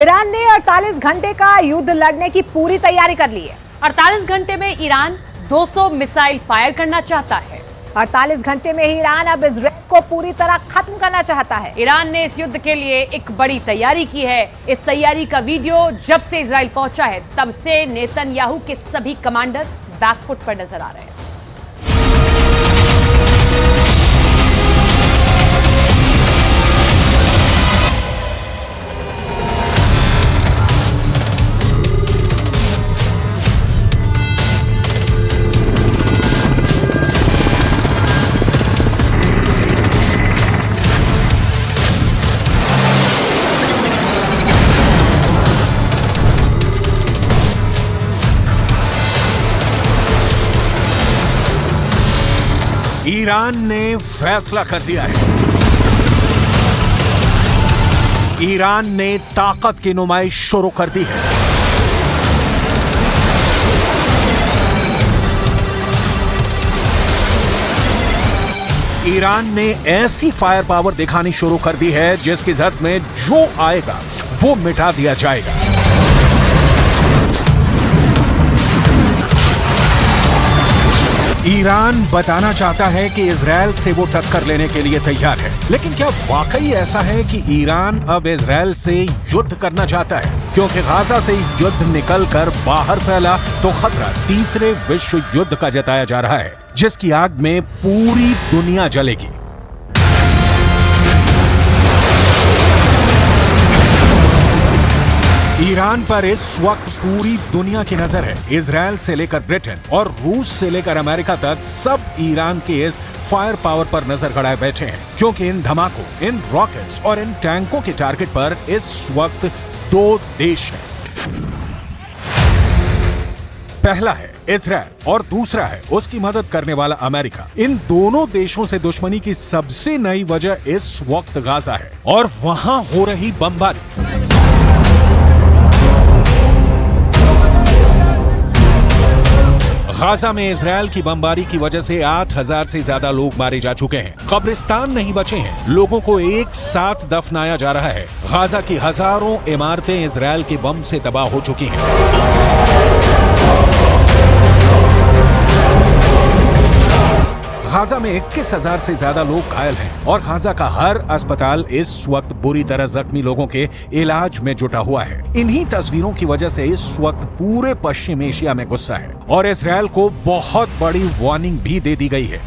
Iran ने 48 घंटे का युद्ध लड़ने की पूरी तैयारी कर ली है। 48 घंटे में ईरान 200 मिसाइल फायर करना चाहता है। 48 घंटे में ही ईरान अब इजराइल को पूरी तरह खत्म करना चाहता है। ईरान ने इस युद्ध के लिए एक बड़ी तैयारी की है। इस तैयारी का वीडियो जब से इजराइल पहुंचा है तब से नेतन्याहू के सभी कमांडर बैकफुट पर नजर आ रहे हैं। ईरान ने फैसला कर दिया है। ईरान ने ताकत की नुमाइश शुरू कर दी है। ईरान ने ऐसी फायर पावर दिखानी शुरू कर दी है जिसकी जद में जो आएगा वो मिटा दिया जाएगा। ईरान बताना चाहता है कि इजराइल से वो टक्कर लेने के लिए तैयार है, लेकिन क्या वाकई ऐसा है कि ईरान अब इजराइल से युद्ध करना चाहता है? क्योंकि गाजा से युद्ध निकलकर बाहर फैला तो खतरा तीसरे विश्व युद्ध का जताया जा रहा है, जिसकी आग में पूरी दुनिया जलेगी। ईरान पर इस वक्त पूरी दुनिया की नजर है। इजराइल से लेकर ब्रिटेन और रूस से लेकर अमेरिका तक सब ईरान के इस फायर पावर पर नजर गड़ाए बैठे हैं, क्योंकि इन धमाकों, इन रॉकेट्स और इन टैंकों के टारगेट पर इस वक्त दो देश हैं। पहला है इजराइल और दूसरा है उसकी मदद करने वाला अमेरिका। इन दोनों देशों से दुश्मनी की सबसे नई वजह इस वक्त गाजा है और वहां हो रही बमबारी। गाजा में इजराइल की बमबारी की वजह से 8,000 से ज्यादा लोग मारे जा चुके हैं। कब्रिस्तान नहीं बचे हैं। लोगों को एक साथ दफनाया जा रहा है। गाजा की हजारों इमारतें इजराइल के बम से तबाह हो चुकी हैं। गाजा में 21,000 से ज्यादा लोग घायल हैं और गाजा का हर अस्पताल इस वक्त बुरी तरह जख्मी लोगों के इलाज में जुटा हुआ है। इन्हीं तस्वीरों की वजह से इस वक्त पूरे पश्चिम एशिया में गुस्सा है और इजराइल को बहुत बड़ी वार्निंग भी दे दी गई है।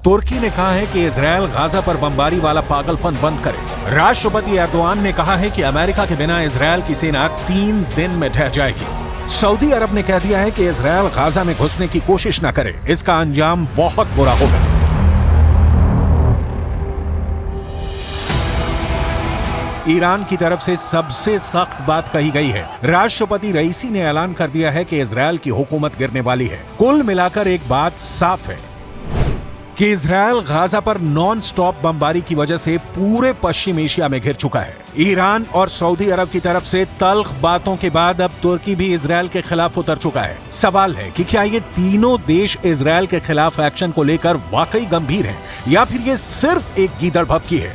तुर्की ने कहा है कि इजराइल गाजा पर बमबारी वाला पागलपन बंद करे। राष्ट्रपति एर्दोआन ने कहा है कि अमेरिका के बिना इजराइल की सेना 3 दिन में ढह जाएगी। सऊदी अरब ने कह दिया है कि इजराइल गाजा में घुसने की कोशिश न करे, इसका अंजाम बहुत बुरा होगा। ईरान की तरफ से सबसे सख्त बात कही गई है। राष्ट्रपति रईसी ने ऐलान कर दिया है कि इजराइल की हुकूमत गिरने वाली है। कुल मिलाकर एक बात साफ है कि इजराइल गाजा पर नॉन स्टॉप बमबारी की वजह से पूरे पश्चिम एशिया में घिर चुका है। ईरान और सऊदी अरब की तरफ से तल्ख बातों के बाद अब तुर्की भी इजराइल के खिलाफ उतर चुका है। सवाल है कि क्या ये तीनों देश इजराइल के खिलाफ एक्शन को लेकर वाकई गंभीर हैं या फिर ये सिर्फ एक गीदड़ भभकी है?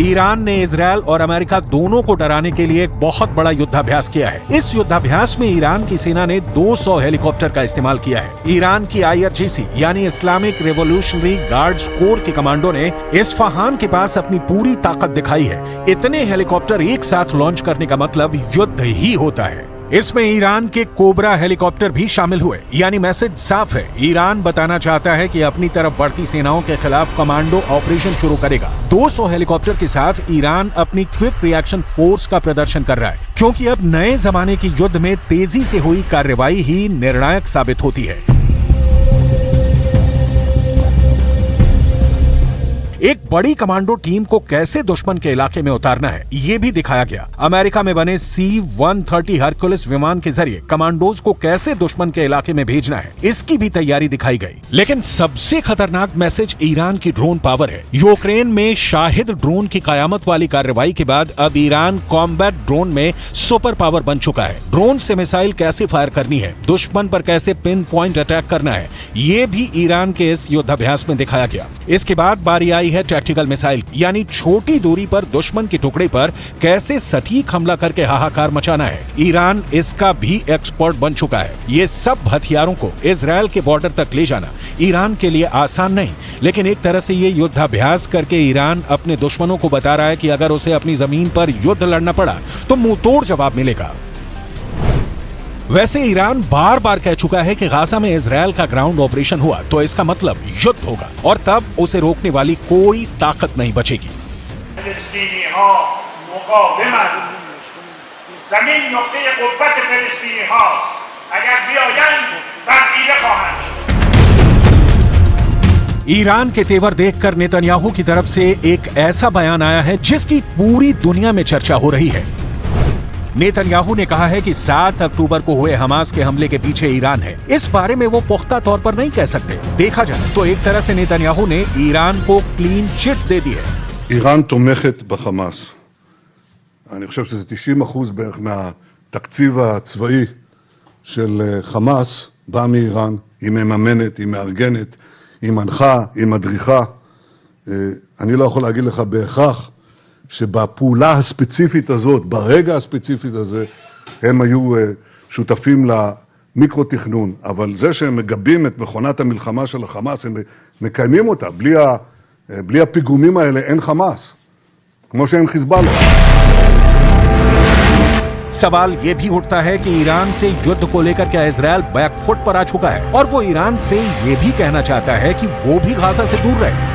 ईरान ने इजराइल और अमेरिका दोनों को डराने के लिए एक बहुत बड़ा युद्धाभ्यास किया है। इस युद्धाभ्यास में ईरान की सेना ने 200 हेलीकॉप्टर का इस्तेमाल किया है। ईरान की IRGC यानी इस्लामिक रिवॉल्यूशनरी गार्ड्स कोर के कमांडो ने इस्फहान के पास अपनी पूरी ताकत दिखाई है। इतने हेलीकॉप्टर एक साथ लॉन्च करने का मतलब युद्ध ही होता है। इसमें ईरान के कोबरा हेलीकॉप्टर भी शामिल हुए, यानी मैसेज साफ है। ईरान बताना चाहता है कि अपनी तरफ बढ़ती सेनाओं के खिलाफ कमांडो ऑपरेशन शुरू करेगा। 200 हेलीकॉप्टर के साथ ईरान अपनी क्विक रिएक्शन फोर्स का प्रदर्शन कर रहा है, क्योंकि अब नए जमाने की युद्ध में तेजी से हुई कार्रवाई ही निर्णायक साबित होती है। एक बड़ी कमांडो टीम को कैसे दुश्मन के इलाके में उतारना है ये भी दिखाया गया। अमेरिका में बने C-130 हरक्युलिस विमान के जरिए कमांडोज को कैसे दुश्मन के इलाके में भेजना है इसकी भी तैयारी दिखाई गई। लेकिन सबसे खतरनाक मैसेज ईरान की ड्रोन पावर है। यूक्रेन में शाहिद ड्रोन की कयामत वाली कार्रवाई के बाद अब ईरान कॉम्बैट ड्रोन में सुपर पावर बन चुका है। ड्रोन से मिसाइल कैसे फायर करनी है, दुश्मन पर कैसे पिन पॉइंट अटैक करना है, ये भी ईरान के इस युद्धाभ्यास में दिखाया गया। इसके बाद बारी आई है टैक्टिकल मिसाइल, यानी छोटी दूरी पर दुश्मन के टुकड़े पर कैसे सटीक हमला करके हाहाकार मचाना है। ईरान इसका भी एक्सपर्ट बन चुका है। ये सब हथियारों को इजराइल के बॉर्डर तक ले जाना ईरान के लिए आसान नहीं, लेकिन एक तरह से ये युद्धाभ्यास करके ईरान अपने दुश्मनों को बता रहा है कि अगर उसे अपनी जमीन पर युद्ध लड़ना पड़ा तो मुंह तोड़ जवाब मिलेगा। वैसे ईरान बार बार कह चुका है कि गाजा में इजराइल का ग्राउंड ऑपरेशन हुआ तो इसका मतलब युद्ध होगा और तब उसे रोकने वाली कोई ताकत नहीं बचेगी। जमीन नुक्ते कुव्वत फिलिस्तीनी हास्त, अगर बियायंद तबदील ख़वाहंद। ईरान के तेवर देखकर नेतन्याहू की तरफ से एक ऐसा बयान आया है जिसकी पूरी दुनिया में चर्चा हो रही है। नेतन्याहू ने कहा है कि 7 अक्टूबर को हुए हमास के हमले के पीछे ईरान है। इस बारे में वो पुख्ता तौर पर नहीं कह सकते। देखा जाए तो एक तरह से नेतन्याहू ने ईरान को क्लीन चिट दे दी है। איראן תומכת בחמאס. אני חושב שזה 90% בערך מהתקציב הצבאי של חמאס בא מאיראן. היא מממנת, היא מארגנת, היא מנחה, היא מדריכה. אני לא יכול להגיד לך בהכרח שבפעולה הספציפית הזאת, ברגע הספציפית הזה, הם היו שותפים למיקרו-תכנון. אבל זה שהם מגבים את מכונת המלחמה של החמאס, הם מקיימים אותה. בלי הפיגומים האלה אין חמאס. כמו שאין חיזבאללה. सवाल ये भी उठता है कि ईरान से युद्ध को लेकर क्या इजराइल बैकफुट पर आ चुका है और वो ईरान से ये भी कहना चाहता है कि वो भी गाजा से दूर रहे।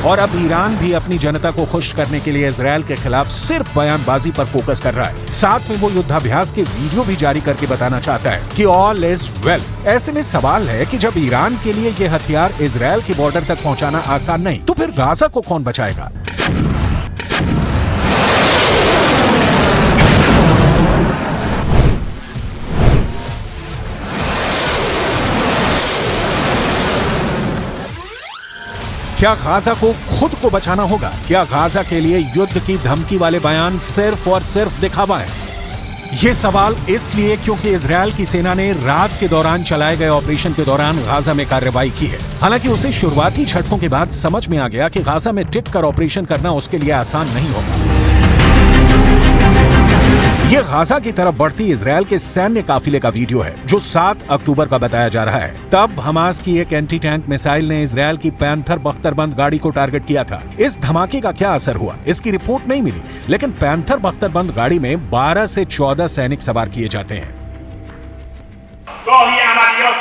और अब ईरान भी अपनी जनता को खुश करने के लिए इजराइल के खिलाफ सिर्फ बयानबाजी पर फोकस कर रहा है। साथ में वो युद्धाभ्यास के वीडियो भी जारी करके बताना चाहता है कि ऑल इज वेल। ऐसे में सवाल है कि जब ईरान के लिए ये हथियार इजराइल के बॉर्डर तक पहुंचाना आसान नहीं, तो फिर गाजा को कौन बचाएगा? क्या गाजा को खुद को बचाना होगा? क्या गाजा के लिए युद्ध की धमकी वाले बयान सिर्फ और सिर्फ दिखावा है? ये सवाल इसलिए क्योंकि इजराइल की सेना ने रात के दौरान चलाए गए ऑपरेशन के दौरान गाजा में कार्रवाई की है। हालांकि उसे शुरुआती झटकों के बाद समझ में आ गया कि गाजा में टिक कर ऑपरेशन करना उसके लिए आसान नहीं होगा। ये गाजा की तरफ बढ़ती इजराइल के सैन्य काफिले का वीडियो है जो 7 अक्टूबर का बताया जा रहा है। तब हमास की एक एंटी टैंक मिसाइल ने इजराइल की पैंथर बख्तरबंद गाड़ी को टारगेट किया था। इस धमाके का क्या असर हुआ इसकी रिपोर्ट नहीं मिली, लेकिन पैंथर बख्तरबंद गाड़ी में 12 से 14 सैनिक सवार किए जाते हैं। गाही अमलियात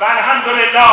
व अल्हम्दुलिल्लाह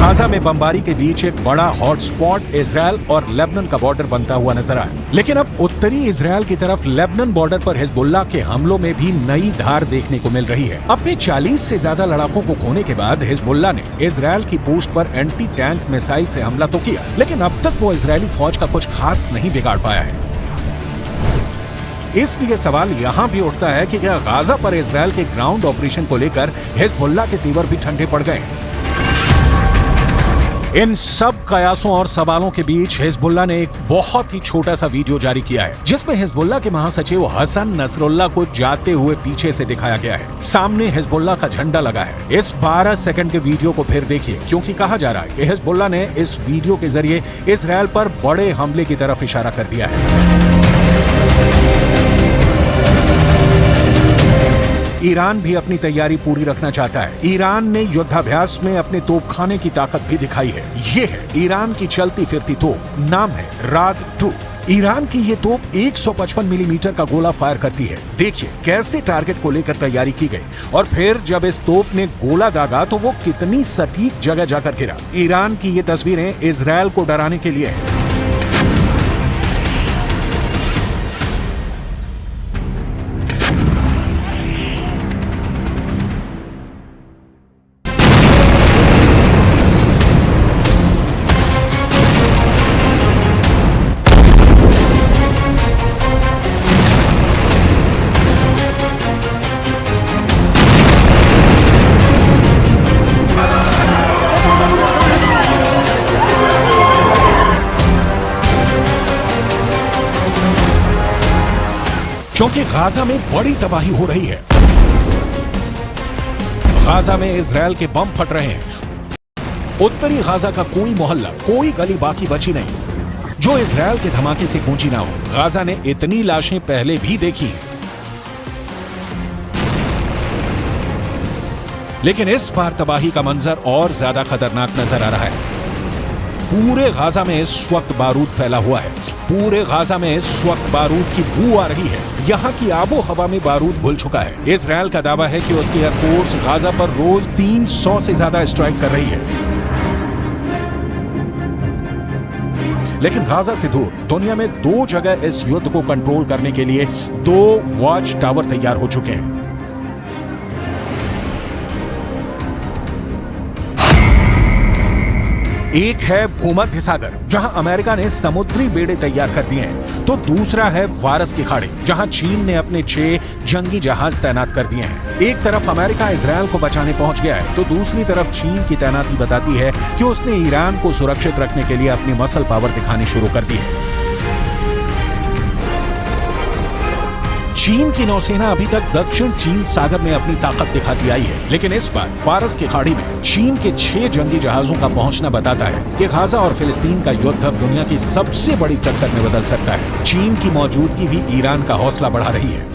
गाजा में बमबारी के बीच एक बड़ा हॉटस्पॉट इजराइल और लेबनान का बॉर्डर बनता हुआ नजर आया। लेकिन अब उत्तरी इजराइल की तरफ लेबनान बॉर्डर पर हिजबुल्लाह के हमलों में भी नई धार देखने को मिल रही है। अपने 40 से ज्यादा लड़ाकों को खोने के बाद हिजबुल्लाह ने इजराइल की पोस्ट पर एंटी टैंक मिसाइल से हमला तो किया, लेकिन अब तक वो इजरायली फौज का कुछ खास नहीं बिगाड़ पाया है। इसलिए सवाल यहाँ भी उठता है कि क्या गाजा पर इजराइल के ग्राउंड ऑपरेशन को लेकर हिजबुल्लाह के तेवर भी ठंडे पड़ गए? इन सब कयासों और सवालों के बीच हिजबुल्लाह ने एक बहुत ही छोटा सा वीडियो जारी किया है जिसमें हिजबुल्लाह के महासचिव हसन नसरुल्लाह को जाते हुए पीछे से दिखाया गया है। सामने हिजबुल्लाह का झंडा लगा है। इस 12 सेकंड के वीडियो को फिर देखिए, क्योंकि कहा जा रहा है कि हिजबुल्लाह ने इस वीडियो के जरिए इजराइल पर बड़े हमले की तरफ इशारा कर दिया है। ईरान भी अपनी तैयारी पूरी रखना चाहता है। ईरान ने युद्धाभ्यास में अपने तोपखाने की ताकत भी दिखाई है। ये है ईरान की चलती फिरती तोप, नाम है राद 2। ईरान की ये तोप 155 मिलीमीटर का गोला फायर करती है। देखिए कैसे टारगेट को लेकर तैयारी की गई और फिर जब इस तोप ने गोला दागा तो वो कितनी सटीक जगह जाकर गिरा। ईरान की ये तस्वीरें इजरायल को डराने के लिए है। क्योंकि गाजा में बड़ी तबाही हो रही है। गाजा में इजरायल के बम फट रहे हैं। उत्तरी गाजा का कोई मोहल्ला, कोई गली बाकी बची नहीं जो इजरायल के धमाके से गूंजी ना हो। गाजा ने इतनी लाशें पहले भी देखी हैं, लेकिन इस बार तबाही का मंजर और ज्यादा खतरनाक नजर आ रहा है। पूरे गाजा में इस वक्त बारूद फैला हुआ है। पूरे गाजा में इस वक्त बारूद की बू आ रही है। यहाँ की आबो हवा में बारूद घुल चुका है। इजरायल का दावा है कि उसकी एयरफोर्स गाजा पर रोज 300 से ज्यादा स्ट्राइक कर रही है। लेकिन गाजा से दूर दुनिया में 2 जगह इस युद्ध को कंट्रोल करने के लिए 2 वॉच टावर तैयार हो चुके हैं। एक है भूमध्य सागर, जहां अमेरिका ने समुद्री बेड़े तैयार कर दिए हैं, तो दूसरा है फारस की खाड़ी, जहां चीन ने अपने 6 जंगी जहाज तैनात कर दिए हैं। एक तरफ अमेरिका इजरायल को बचाने पहुंच गया है, तो दूसरी तरफ चीन की तैनाती बताती है कि उसने ईरान को सुरक्षित रखने के लिए अपनी मसल पावर दिखानी शुरू कर दी है। चीन की नौसेना अभी तक दक्षिण चीन सागर में अपनी ताकत दिखाती आई है, लेकिन इस बार फारस की खाड़ी में चीन के 6 जंगी जहाजों का पहुंचना बताता है कि गाजा और फिलिस्तीन का युद्ध अब दुनिया की सबसे बड़ी टक्कर में बदल सकता है। चीन की मौजूदगी भी ईरान का हौसला बढ़ा रही है।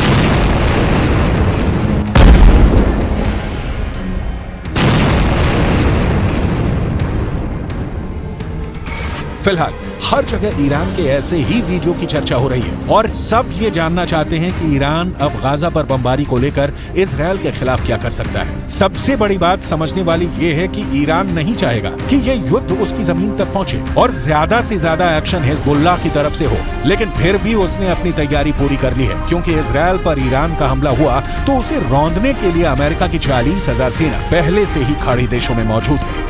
फिलहाल हर जगह ईरान के ऐसे ही वीडियो की चर्चा हो रही है और सब ये जानना चाहते हैं कि ईरान अब गाजा पर बमबारी को लेकर इजरायल के खिलाफ क्या कर सकता है। सबसे बड़ी बात समझने वाली ये है कि ईरान नहीं चाहेगा कि ये युद्ध उसकी जमीन तक पहुंचे और ज्यादा से ज्यादा एक्शन हिजबुल्लाह की तरफ से हो, लेकिन फिर भी उसने अपनी तैयारी पूरी कर ली है, क्योंकि इजरायल पर ईरान का हमला हुआ तो उसे रौंदने के लिए अमेरिका की 40,000 सेना पहले से ही खाड़ी देशों में मौजूद है।